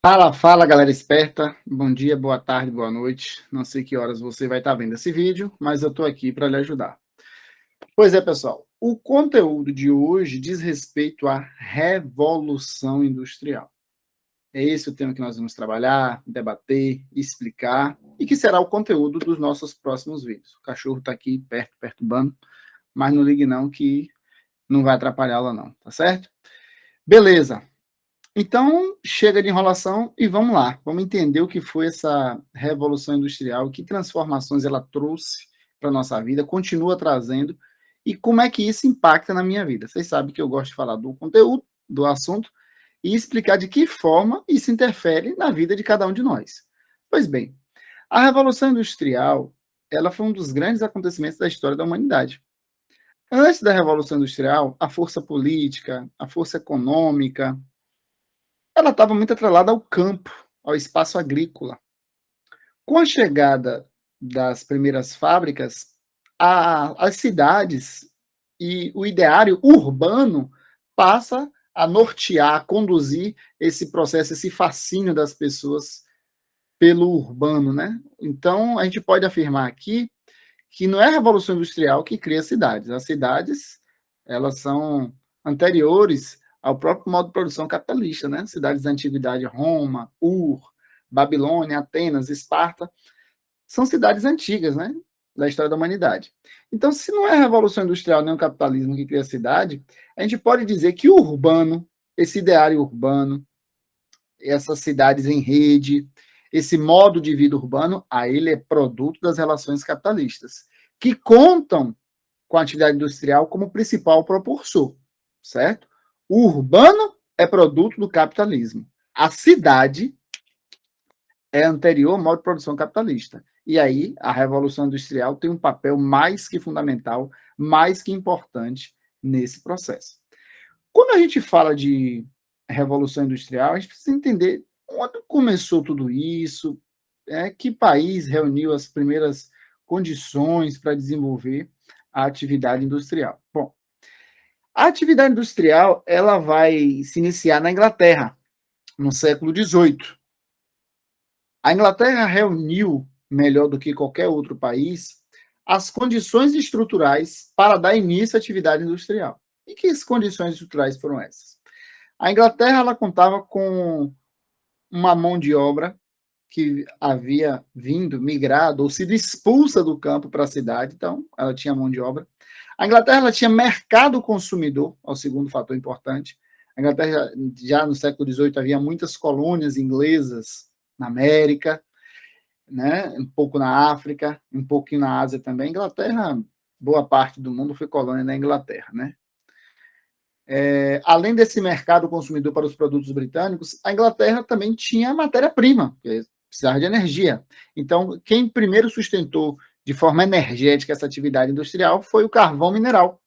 Fala, fala, galera esperta. Bom dia, boa tarde, boa noite. Não sei que horas você vai estar vendo esse vídeo, mas eu estou aqui para lhe ajudar. Pois é, pessoal, o conteúdo de hoje diz respeito à revolução industrial. É esse o tema que nós vamos trabalhar, debater, explicar e que será o conteúdo dos nossos próximos vídeos. O cachorro está aqui perto, perturbando, mas não ligue não que não vai atrapalhá-la não, tá certo? Beleza. Então, chega de enrolação e vamos lá. Vamos entender o que foi essa revolução industrial, que transformações ela trouxe para a nossa vida, continua trazendo, e como é que isso impacta na minha vida. Vocês sabem que eu gosto de falar do conteúdo, do assunto, e explicar de que forma isso interfere na vida de cada um de nós. Pois bem, a Revolução Industrial, ela foi um dos grandes acontecimentos da história da humanidade. Antes da Revolução Industrial, a força política, a força econômica, ela estava muito atrelada ao campo, ao espaço agrícola. Com a chegada das primeiras fábricas, as cidades e o ideário urbano passa a nortear, a conduzir esse processo, esse fascínio das pessoas pelo urbano, né? Então, a gente pode afirmar aqui que não é a Revolução Industrial que cria cidades. As cidades, elas são anteriores ao próprio modo de produção capitalista, né? Cidades da antiguidade, Roma, Ur, Babilônia, Atenas, Esparta, são cidades antigas, né? Da história da humanidade. Então, se não é a Revolução Industrial nem o capitalismo que cria a cidade, a gente pode dizer que o urbano, esse ideário urbano, essas cidades em rede, esse modo de vida urbano, aí ele é produto das relações capitalistas, que contam com a atividade industrial como principal propulsor, certo? O urbano é produto do capitalismo. A cidade é anterior ao modo de produção capitalista. E aí a Revolução Industrial tem um papel mais que fundamental, mais que importante nesse processo. Quando a gente fala de Revolução Industrial, a gente precisa entender onde começou tudo isso, que país reuniu as primeiras condições para desenvolver a atividade industrial. Bom, a atividade industrial ela vai se iniciar na Inglaterra, no século XVIII. A Inglaterra reuniu, melhor do que qualquer outro país, as condições estruturais para dar início à atividade industrial. E que condições estruturais foram essas? A Inglaterra ela contava com uma mão de obra que havia vindo, migrado ou sido expulsa do campo para a cidade, então ela tinha mão de obra. A Inglaterra ela tinha mercado consumidor, é o segundo fator importante. A Inglaterra já no século XVIII havia muitas colônias inglesas na América, né, um pouco na África, um pouquinho na Ásia também. A Inglaterra, boa parte do mundo foi colônia da Inglaterra, né? Além desse mercado consumidor para os produtos britânicos, a Inglaterra também tinha matéria-prima, precisava de energia. Então, quem primeiro sustentou de forma energética essa atividade industrial foi o carvão mineral.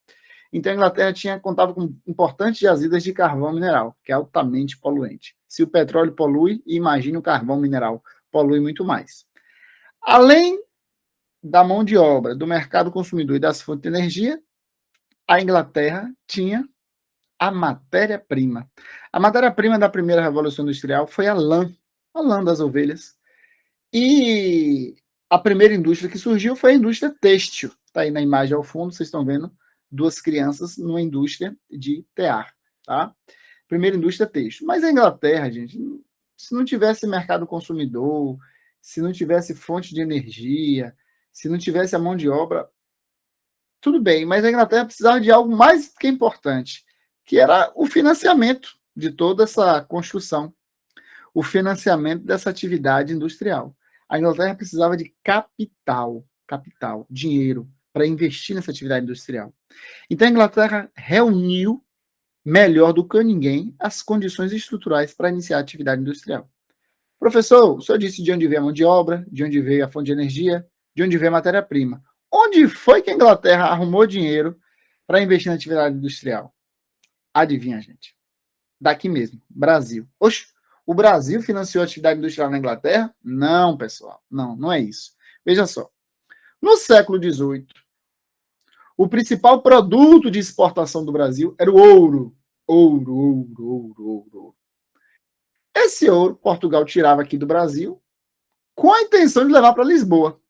Então, a Inglaterra contava com importantes jazidas de carvão mineral, que é altamente poluente. Se o petróleo polui, imagine o carvão mineral, polui muito mais. Além da mão de obra, do mercado consumidor e das fontes de energia, a Inglaterra tinha a matéria-prima. A matéria-prima da primeira Revolução Industrial foi a lã das ovelhas. E a primeira indústria que surgiu foi a indústria têxtil. Está aí na imagem ao fundo, vocês estão vendo duas crianças numa indústria de tear. Tá? Primeira indústria têxtil. Mas a Inglaterra, gente, se não tivesse mercado consumidor, se não tivesse fonte de energia, se não tivesse a mão de obra, tudo bem, mas a Inglaterra precisava de algo mais que importante, que era o financiamento de toda essa construção, o financiamento dessa atividade industrial. A Inglaterra precisava de capital, dinheiro, para investir nessa atividade industrial. Então a Inglaterra reuniu, melhor do que ninguém, as condições estruturais para iniciar a atividade industrial. Professor, o senhor disse de onde veio a mão de obra, de onde veio a fonte de energia, de onde veio a matéria-prima. Onde foi que a Inglaterra arrumou dinheiro para investir na atividade industrial? Adivinha, gente? Daqui mesmo, Brasil. Oxe, o Brasil financiou a atividade industrial na Inglaterra? Não, pessoal, não é isso. Veja só, no século XVIII, o principal produto de exportação do Brasil era o ouro. Ouro. Esse ouro, Portugal tirava aqui do Brasil, com a intenção de levar para Lisboa.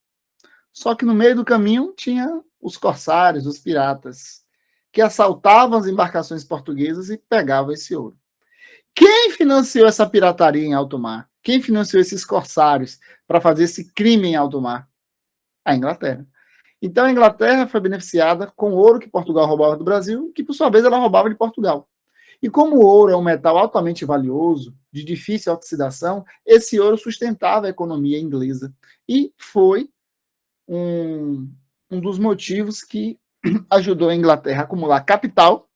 Só que no meio do caminho tinha os corsários, os piratas, que assaltavam as embarcações portuguesas e pegavam esse ouro. Quem financiou essa pirataria em alto mar? Quem financiou esses corsários para fazer esse crime em alto mar? A Inglaterra. Então a Inglaterra foi beneficiada com o ouro que Portugal roubava do Brasil, que por sua vez ela roubava de Portugal. E como o ouro é um metal altamente valioso, de difícil oxidação, esse ouro sustentava a economia inglesa. E foi um dos motivos que ajudou a Inglaterra a acumular capital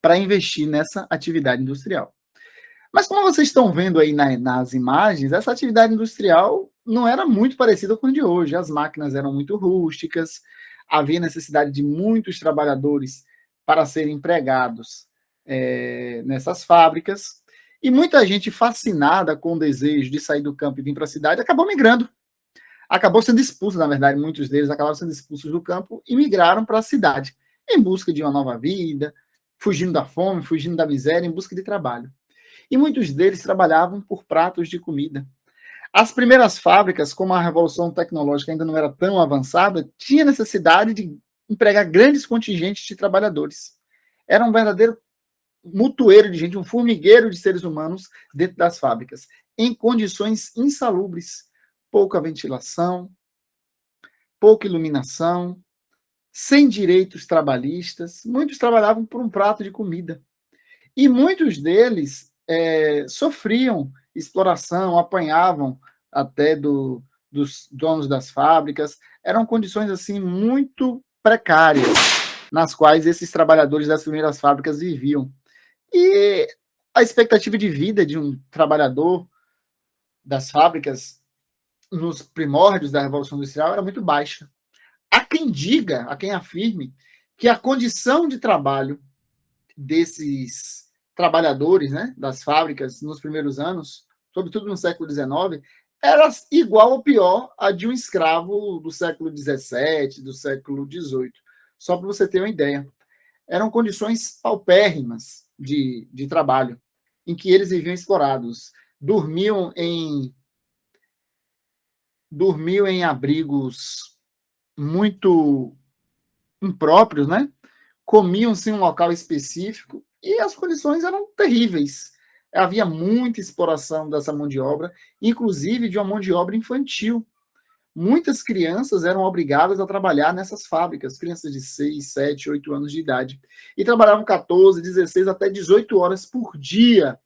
para investir nessa atividade industrial. Mas como vocês estão vendo aí nas imagens, essa atividade industrial não era muito parecida com a de hoje. As máquinas eram muito rústicas, havia necessidade de muitos trabalhadores para serem empregados nessas fábricas, e muita gente fascinada com o desejo de sair do campo e vir para a cidade acabou migrando. Acabou sendo expulso, na verdade, muitos deles acabaram sendo expulsos do campo e migraram para a cidade, em busca de uma nova vida, fugindo da fome, fugindo da miséria, em busca de trabalho. E muitos deles trabalhavam por pratos de comida. As primeiras fábricas, como a revolução tecnológica ainda não era tão avançada, tinha necessidade de empregar grandes contingentes de trabalhadores. Era um verdadeiro mutueiro de gente, um formigueiro de seres humanos dentro das fábricas, em condições insalubres, pouca ventilação, pouca iluminação, sem direitos trabalhistas. Muitos trabalhavam por um prato de comida. E muitos deles sofriam exploração, apanhavam até dos donos das fábricas. Eram condições assim muito precárias nas quais esses trabalhadores das primeiras fábricas viviam. E a expectativa de vida de um trabalhador das fábricas nos primórdios da Revolução Industrial era muito baixa. Há quem diga, há quem afirme que a condição de trabalho desses trabalhadores, né, das fábricas nos primeiros anos, sobretudo no século XIX, era igual ou pior a de um escravo do século XVII, do século XVIII. Só para você ter uma ideia. Eram condições paupérrimas de trabalho, em que eles viviam explorados. Dormiam em abrigos muito impróprios, né? Comiam-se em um local específico e as condições eram terríveis. Havia muita exploração dessa mão de obra, inclusive de uma mão de obra infantil. Muitas crianças eram obrigadas a trabalhar nessas fábricas, crianças de 6, 7, 8 anos de idade. E trabalhavam 14, 16, até 18 horas por dia,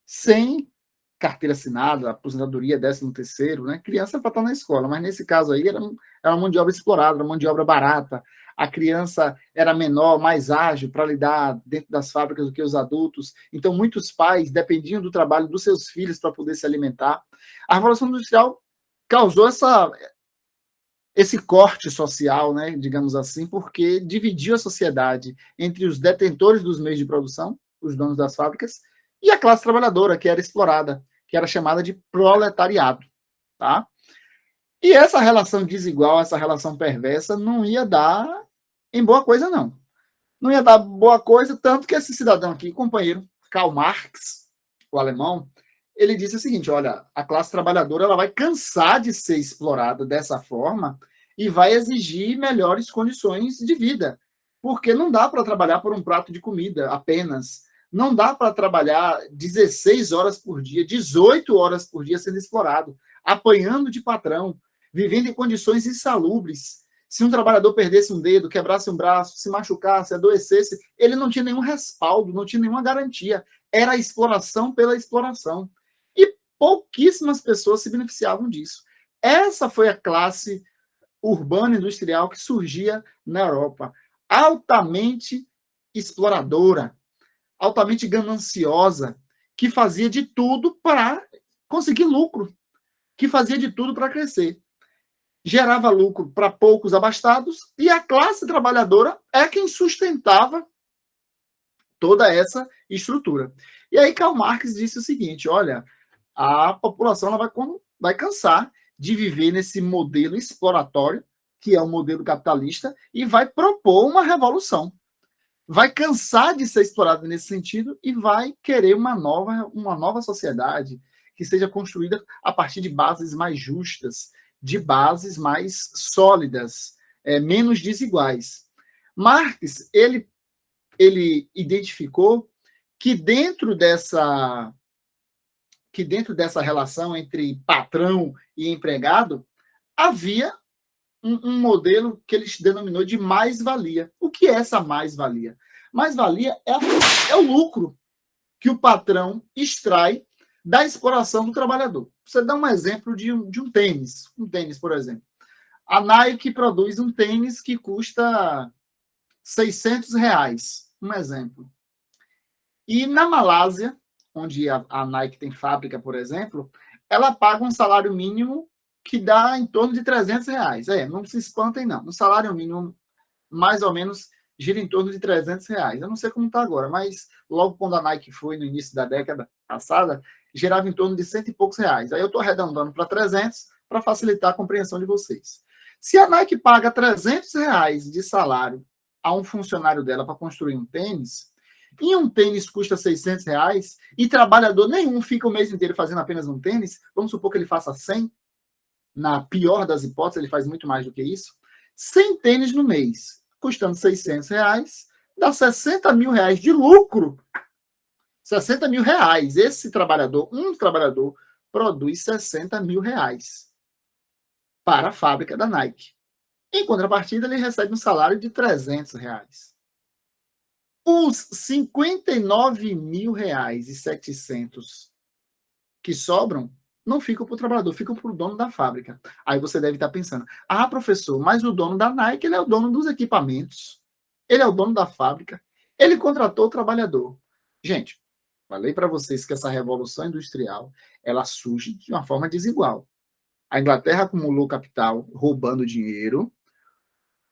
sem carteira assinada, aposentadoria, 13º, né? Criança para estar na escola, mas nesse caso aí era uma mão de obra explorada, uma mão de obra barata. A criança era menor, mais ágil para lidar dentro das fábricas do que os adultos. Então, muitos pais dependiam do trabalho dos seus filhos para poder se alimentar. A Revolução Industrial causou esse corte social, né, digamos assim, porque dividiu a sociedade entre os detentores dos meios de produção, os donos das fábricas, e a classe trabalhadora, que era explorada, que era chamada de proletariado. Tá? E essa relação desigual, essa relação perversa, não ia dar em boa coisa, não. Não ia dar boa coisa, tanto que esse cidadão aqui, companheiro, Karl Marx, o alemão, ele disse o seguinte: olha, a classe trabalhadora ela vai cansar de ser explorada dessa forma e vai exigir melhores condições de vida, porque não dá para trabalhar por um prato de comida apenas, não dá para trabalhar 16 horas por dia, 18 horas por dia sendo explorado, apanhando de patrão, vivendo em condições insalubres. Se um trabalhador perdesse um dedo, quebrasse um braço, se machucasse, adoecesse, ele não tinha nenhum respaldo, não tinha nenhuma garantia. Era a exploração pela exploração. E pouquíssimas pessoas se beneficiavam disso. Essa foi a classe urbana industrial que surgia na Europa, altamente exploradora, altamente gananciosa, que fazia de tudo para conseguir lucro, que fazia de tudo para crescer. Gerava lucro para poucos abastados e a classe trabalhadora é quem sustentava toda essa estrutura. E aí Karl Marx disse o seguinte: olha, a população ela vai cansar de viver nesse modelo exploratório, que é o modelo capitalista, e vai propor uma revolução. vai cansar de ser explorado nesse sentido e vai querer uma nova sociedade que seja construída a partir de bases mais justas, de bases mais sólidas, menos desiguais. Marx, ele identificou que dentro dessa relação entre patrão e empregado, havia um modelo que ele denominou de mais-valia. O que é essa mais-valia? Mais-valia é o lucro que o patrão extrai da exploração do trabalhador. Você dá um exemplo de um tênis. Um tênis, por exemplo. A Nike produz um tênis que custa R$600. Um exemplo. E na Malásia, onde a Nike tem fábrica, por exemplo, ela paga um salário mínimo que dá em torno de R$300. Não se espantem, não. O salário mínimo, mais ou menos, gira em torno de R$300. Eu não sei como está agora, mas logo quando a Nike foi, no início da década passada, girava em torno de R$100 e poucos. Aí eu estou arredondando para 300 para facilitar a compreensão de vocês. Se a Nike paga R$300 de salário a um funcionário dela para construir um tênis, e um tênis custa R$600 e trabalhador nenhum fica o mês inteiro fazendo apenas um tênis, vamos supor que ele faça 100, na pior das hipóteses, ele faz muito mais do que isso, 100 tênis no mês, custando R$600, dá R$60 mil de lucro. R$60 mil. Esse trabalhador, um trabalhador, produz R$60 mil para a fábrica da Nike. Em contrapartida, ele recebe um salário de R$300. Os R$59.700 que sobram não ficam para o trabalhador, ficam para o dono da fábrica. Aí você deve estar pensando, professor, mas o dono da Nike, ele é o dono dos equipamentos, ele é o dono da fábrica, ele contratou o trabalhador. Gente, falei para vocês que essa revolução industrial, ela surge de uma forma desigual. A Inglaterra acumulou capital roubando dinheiro,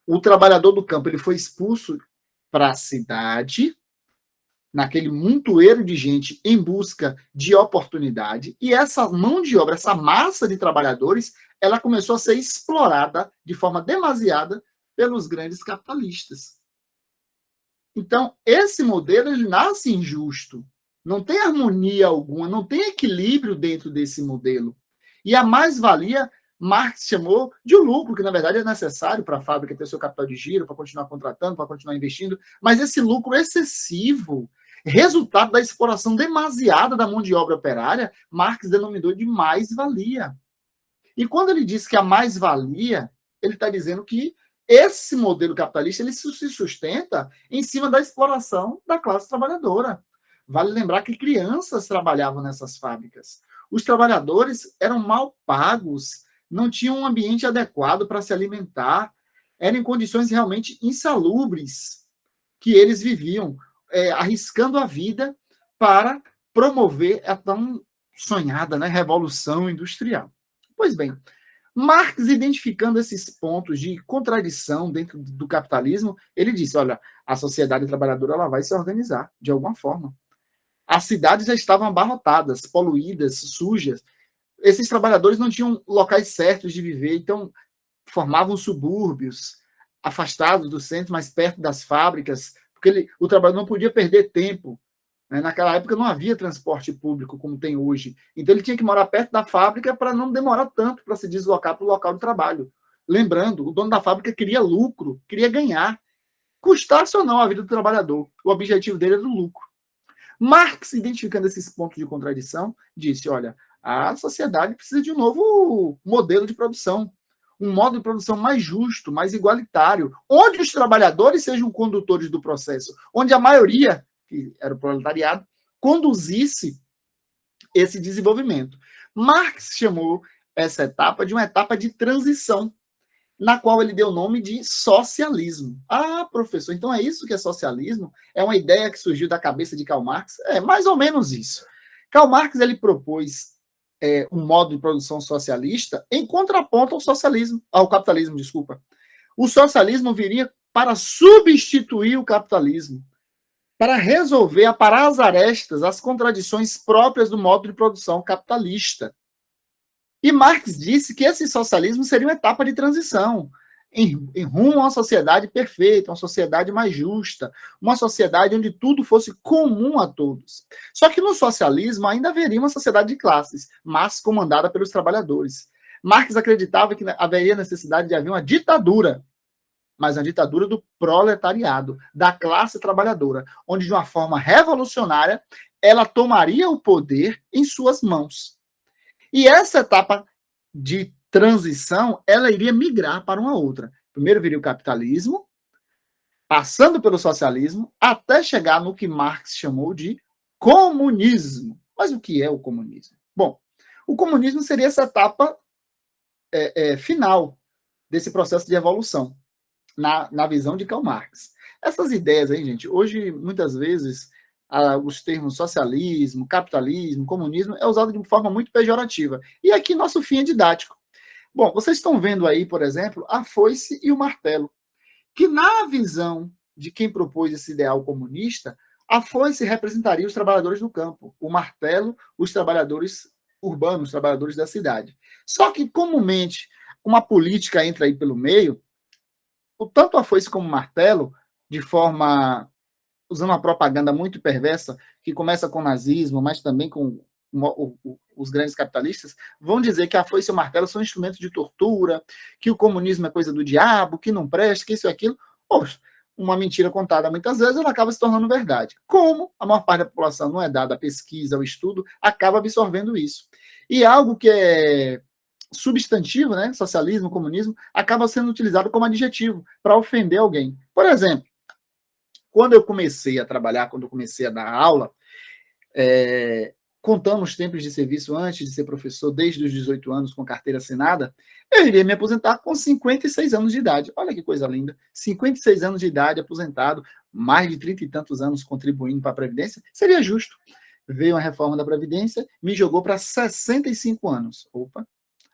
o trabalhador do campo ele foi expulso para a cidade, naquele montoeiro de gente em busca de oportunidade, e essa mão de obra, essa massa de trabalhadores, ela começou a ser explorada de forma demasiada pelos grandes capitalistas. Então, esse modelo ele nasce injusto, não tem harmonia alguma, não tem equilíbrio dentro desse modelo. E a mais-valia, Marx chamou de lucro, que na verdade é necessário para a fábrica ter seu capital de giro, para continuar contratando, para continuar investindo, mas esse lucro excessivo, resultado da exploração demasiada da mão de obra operária, Marx denominou de mais-valia. E quando ele diz que a mais-valia, ele está dizendo que esse modelo capitalista ele se sustenta em cima da exploração da classe trabalhadora. Vale lembrar que crianças trabalhavam nessas fábricas. Os trabalhadores eram mal pagos, não tinham um ambiente adequado para se alimentar, eram em condições realmente insalubres que eles viviam, arriscando a vida para promover a tão sonhada, né, revolução industrial. Pois bem, Marx, identificando esses pontos de contradição dentro do capitalismo, ele disse, olha, a sociedade trabalhadora ela vai se organizar de alguma forma. As cidades já estavam abarrotadas, poluídas, sujas. Esses trabalhadores não tinham locais certos de viver, então formavam subúrbios, afastados do centro, mais perto das fábricas, porque o trabalhador não podia perder tempo. Naquela época não havia transporte público como tem hoje. Então ele tinha que morar perto da fábrica para não demorar tanto para se deslocar para o local de trabalho. Lembrando, o dono da fábrica queria lucro, queria ganhar. Custasse ou não a vida do trabalhador. O objetivo dele era o lucro. Marx, identificando esses pontos de contradição, disse, olha, a sociedade precisa de um novo modelo de produção. Um modo de produção mais justo, mais igualitário, onde os trabalhadores sejam condutores do processo, onde a maioria, que era o proletariado, conduzisse esse desenvolvimento. Marx chamou essa etapa de uma etapa de transição, na qual ele deu o nome de socialismo. Professor, então é isso que é socialismo? É uma ideia que surgiu da cabeça de Karl Marx? É mais ou menos isso. Karl Marx ele propôs um modo de produção socialista em contraponto ao capitalismo, desculpa. O socialismo viria para substituir o capitalismo, para resolver, aparar as arestas, as contradições próprias do modo de produção capitalista. E Marx disse que esse socialismo seria uma etapa de transição. em rumo a uma sociedade perfeita, uma sociedade mais justa, uma sociedade onde tudo fosse comum a todos. Só que no socialismo ainda haveria uma sociedade de classes, mas comandada pelos trabalhadores. Marx acreditava que haveria necessidade de haver uma ditadura, mas a ditadura do proletariado, da classe trabalhadora, onde de uma forma revolucionária ela tomaria o poder em suas mãos. E essa etapa de transição, ela iria migrar para uma outra. Primeiro viria o capitalismo, passando pelo socialismo, até chegar no que Marx chamou de comunismo. Mas o que é o comunismo? Bom, o comunismo seria essa etapa final desse processo de evolução, na visão de Karl Marx. Essas ideias aí, gente, hoje, muitas vezes, os termos socialismo, capitalismo, comunismo, é usado de forma muito pejorativa. E aqui nosso fim é didático. Bom, vocês estão vendo aí, por exemplo, a foice e o martelo, que na visão de quem propôs esse ideal comunista, a foice representaria os trabalhadores do campo, o martelo, os trabalhadores urbanos, os trabalhadores da cidade. Só que, comumente, uma política entra aí pelo meio, tanto a foice como o martelo, de forma usando uma propaganda muito perversa, que começa com o nazismo, mas também com os grandes capitalistas, vão dizer que a foice e o martelo são instrumentos de tortura, que o comunismo é coisa do diabo, que não presta, que isso e aquilo. Poxa, uma mentira contada muitas vezes, ela acaba se tornando verdade. Como a maior parte da população não é dada a pesquisa, ao estudo, acaba absorvendo isso. E algo que é substantivo, né, socialismo, comunismo, acaba sendo utilizado como adjetivo para ofender alguém. Por exemplo, quando eu comecei a trabalhar, quando eu comecei a dar aula, contando os tempos de serviço antes de ser professor, desde os 18 anos, com carteira assinada, eu iria me aposentar com 56 anos de idade. Olha que coisa linda. 56 anos de idade, aposentado, mais de 30 e tantos anos contribuindo para a Previdência, seria justo. Veio a reforma da Previdência, me jogou para 65 anos. Opa,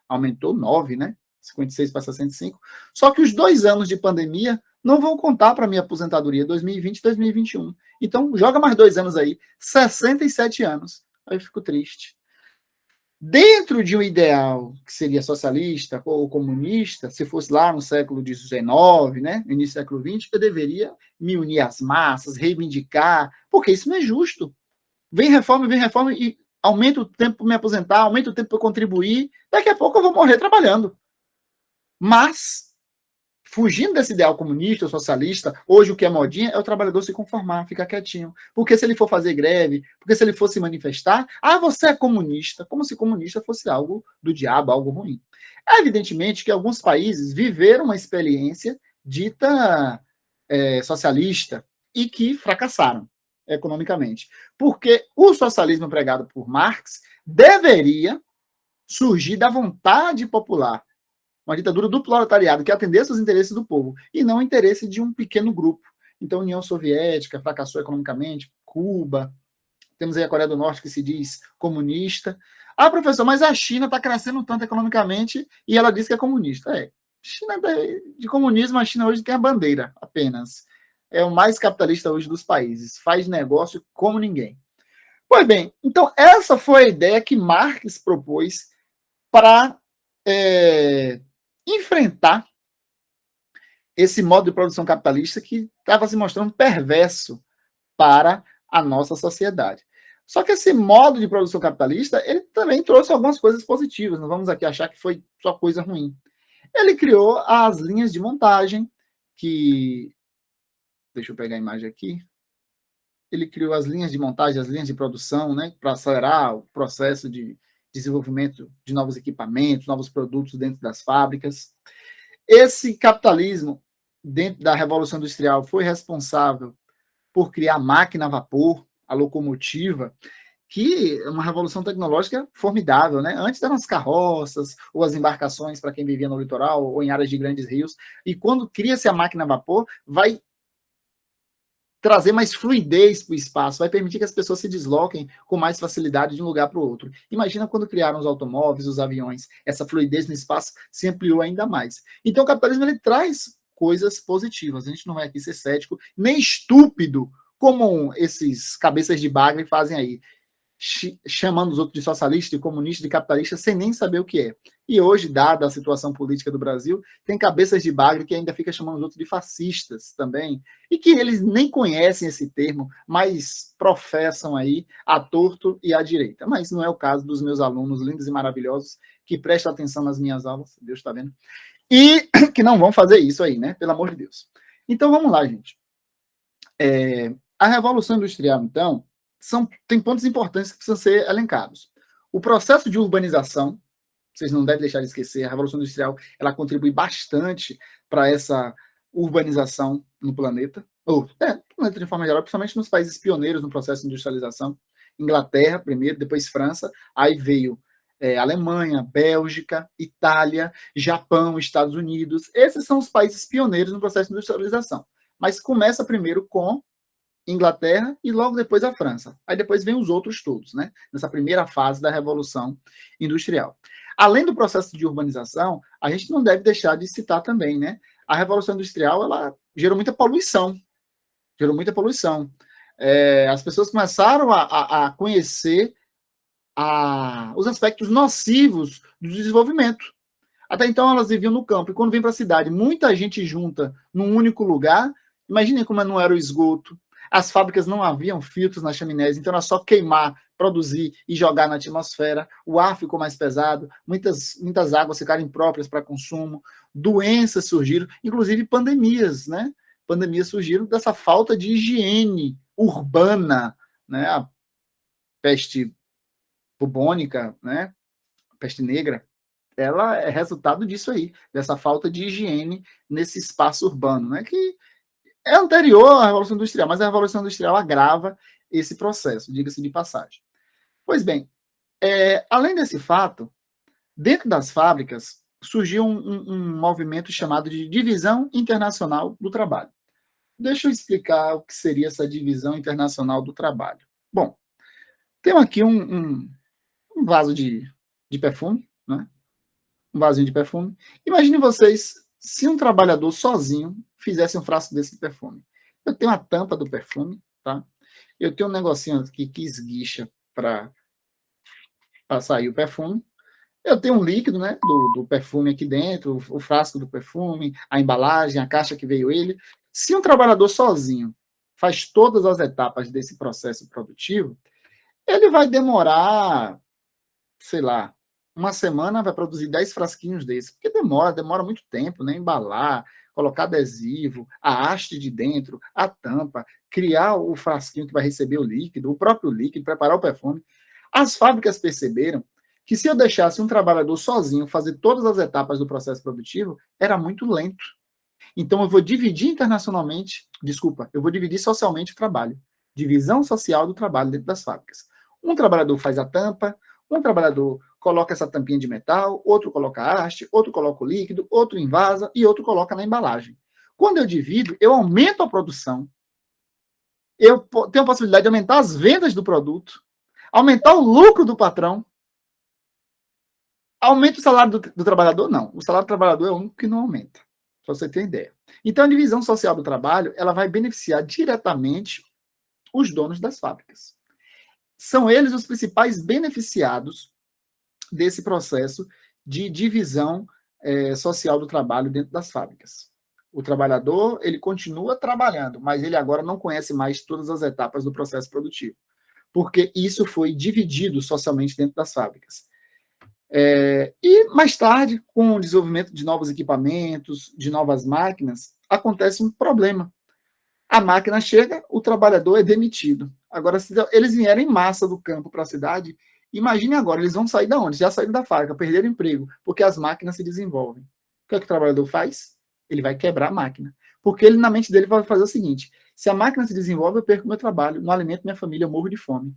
aumentou 9, né? 56 para 65. Só que os 2 anos de pandemia não vão contar para minha aposentadoria 2020 e 2021. Então, joga mais 2 anos aí, 67 anos. Aí eu fico triste. Dentro de um ideal que seria socialista ou comunista, se fosse lá no século XIX, né, no início do século XX, eu deveria me unir às massas, reivindicar, porque isso não é justo. Vem reforma e aumenta o tempo para me aposentar, aumenta o tempo para contribuir, daqui a pouco eu vou morrer trabalhando. Mas, fugindo desse ideal comunista ou socialista, hoje o que é modinha é o trabalhador se conformar, ficar quietinho. Porque se ele for fazer greve, porque se ele for se manifestar, você é comunista, como se comunista fosse algo do diabo, algo ruim. Evidentemente que alguns países viveram uma experiência dita socialista e que fracassaram economicamente. Porque o socialismo pregado por Marx deveria surgir da vontade popular, uma ditadura do proletariado que atendesse aos interesses do povo e não o interesse de um pequeno grupo. Então, a União Soviética fracassou economicamente, Cuba, temos aí a Coreia do Norte que se diz comunista. Professor, mas a China está crescendo tanto economicamente e ela diz que é comunista. China de comunismo, a China hoje tem a bandeira apenas. É o mais capitalista hoje dos países, faz negócio como ninguém. Pois bem, então essa foi a ideia que Marx propôs para enfrentar esse modo de produção capitalista que estava se mostrando perverso para a nossa sociedade. Só que esse modo de produção capitalista, ele também trouxe algumas coisas positivas, não vamos aqui achar que foi só coisa ruim. Ele criou as linhas de montagem, que... Deixa eu pegar a imagem aqui. Ele criou as linhas de montagem, as linhas de produção, né, para acelerar o processo de desenvolvimento de novos equipamentos, novos produtos dentro das fábricas. Esse capitalismo, dentro da Revolução Industrial, foi responsável por criar a máquina a vapor, a locomotiva, que é uma revolução tecnológica formidável, né? Antes eram as carroças ou as embarcações para quem vivia no litoral ou em áreas de grandes rios. E quando cria-se a máquina a vapor, vai trazer mais fluidez para o espaço, vai permitir que as pessoas se desloquem com mais facilidade de um lugar para o outro. Imagina quando criaram os automóveis, os aviões, essa fluidez no espaço se ampliou ainda mais. Então o capitalismo ele traz coisas positivas, a gente não vai aqui ser cético, nem estúpido, como esses cabeças de bagre fazem aí. chamando os outros de socialista, de comunista, de capitalista, sem nem saber o que é. E hoje, dada a situação política do Brasil, tem cabeças de bagre que ainda fica chamando os outros de fascistas também, e que eles nem conhecem esse termo, mas professam aí à torto e à direita. Mas não é o caso dos meus alunos lindos e maravilhosos que prestam atenção nas minhas aulas, Deus está vendo, e que não vão fazer isso aí, né? Pelo amor de Deus. Então, vamos lá, gente. A Revolução Industrial, então, tem pontos importantes que precisam ser elencados. O processo de urbanização, vocês não devem deixar de esquecer, a Revolução Industrial ela contribui bastante para essa urbanização no planeta, no planeta de forma geral, principalmente nos países pioneiros no processo de industrialização. Inglaterra primeiro, depois França, aí veio Alemanha, Bélgica, Itália, Japão, Estados Unidos. Esses são os países pioneiros no processo de industrialização. Mas começa primeiro com Inglaterra e logo depois a França. Aí depois vem os outros todos, né? Nessa primeira fase da Revolução Industrial. Além do processo de urbanização, a gente não deve deixar de citar também, né? A Revolução Industrial, ela gerou muita poluição. As pessoas começaram a conhecer os aspectos nocivos do desenvolvimento. Até então elas viviam no campo, e quando vem para a cidade, muita gente junta num único lugar. Imaginem como não era o esgoto. As fábricas não haviam filtros nas chaminés, então era só queimar, produzir e jogar na atmosfera. O ar ficou mais pesado, muitas águas ficaram impróprias para consumo, doenças surgiram, inclusive pandemias, né? Pandemias surgiram dessa falta de higiene urbana, né? A peste bubônica, né? A peste negra, ela é resultado disso aí, dessa falta de higiene nesse espaço urbano, né? Que é anterior à Revolução Industrial, mas a Revolução Industrial agrava esse processo, diga-se de passagem. Pois bem, além desse fato, dentro das fábricas surgiu um movimento chamado de Divisão Internacional do Trabalho. Deixa eu explicar o que seria essa Divisão Internacional do Trabalho. Bom, tem aqui um vaso de perfume, né? Um vasinho de perfume. Imagine vocês, se um trabalhador sozinho fizesse um frasco desse de perfume. Eu tenho a tampa do perfume, tá? Eu tenho um negocinho aqui que esguicha para sair o perfume. Eu tenho um líquido, né, do perfume aqui dentro, o frasco do perfume, a embalagem, a caixa que veio ele. Se um trabalhador sozinho faz todas as etapas desse processo produtivo, ele vai demorar, sei lá, uma semana vai produzir 10 frasquinhos desses, porque demora muito tempo, né? Embalar, colocar adesivo, a haste de dentro, a tampa, criar o frasquinho que vai receber o líquido, o próprio líquido, preparar o perfume. As fábricas perceberam que se eu deixasse um trabalhador sozinho fazer todas as etapas do processo produtivo, era muito lento. Então eu vou dividir socialmente o trabalho. Divisão social do trabalho dentro das fábricas. Um trabalhador faz a tampa, um trabalhador coloca essa tampinha de metal, outro coloca a haste, outro coloca o líquido, outro envasa e outro coloca na embalagem. Quando eu divido, eu aumento a produção, eu tenho a possibilidade de aumentar as vendas do produto, aumentar o lucro do patrão. Aumenta o salário do trabalhador? Não. O salário do trabalhador é o único que não aumenta, para você ter ideia. Então, a divisão social do trabalho ela vai beneficiar diretamente os donos das fábricas. São eles os principais beneficiados desse processo de divisão social do trabalho dentro das fábricas. O trabalhador, ele continua trabalhando, mas ele agora não conhece mais todas as etapas do processo produtivo, porque isso foi dividido socialmente dentro das fábricas. E mais tarde, com o desenvolvimento de novos equipamentos, de novas máquinas, acontece um problema. A máquina chega, o trabalhador é demitido. Agora, se eles vierem em massa do campo para a cidade, imagine agora, eles vão sair da onde? Já saíram da fábrica, perderam emprego, porque as máquinas se desenvolvem. O que é que o trabalhador faz? Ele vai quebrar a máquina. Porque ele, na mente dele, vai fazer o seguinte: se a máquina se desenvolve, eu perco meu trabalho, não alimento minha família, eu morro de fome.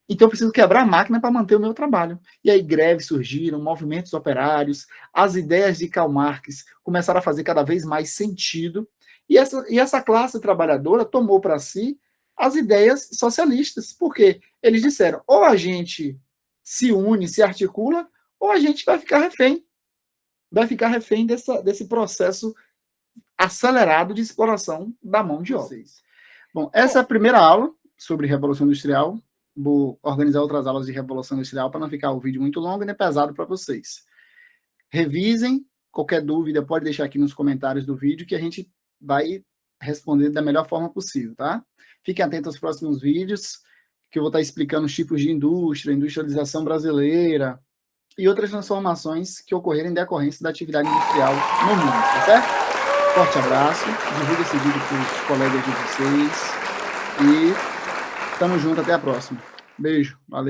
Então, eu preciso quebrar a máquina para manter o meu trabalho. E aí, greves surgiram, movimentos operários, as ideias de Karl Marx começaram a fazer cada vez mais sentido, e essa classe trabalhadora tomou para si as ideias socialistas, porque eles disseram, ou a gente se une, se articula, ou a gente vai ficar refém desse processo acelerado de exploração da mão de obra. Bom, essa é a primeira aula sobre Revolução Industrial. vou organizar outras aulas de Revolução Industrial para não ficar o vídeo muito longo e nem pesado para vocês. Revisem, qualquer dúvida pode deixar aqui nos comentários do vídeo que a gente vai responder da melhor forma possível, tá? Fiquem atentos aos próximos vídeos, que eu vou estar explicando os tipos de indústria, industrialização brasileira e outras transformações que ocorreram em decorrência da atividade industrial no mundo, tá certo? Forte abraço, divulgue esse vídeo para os colegas de vocês e tamo junto, até a próxima. Beijo, valeu.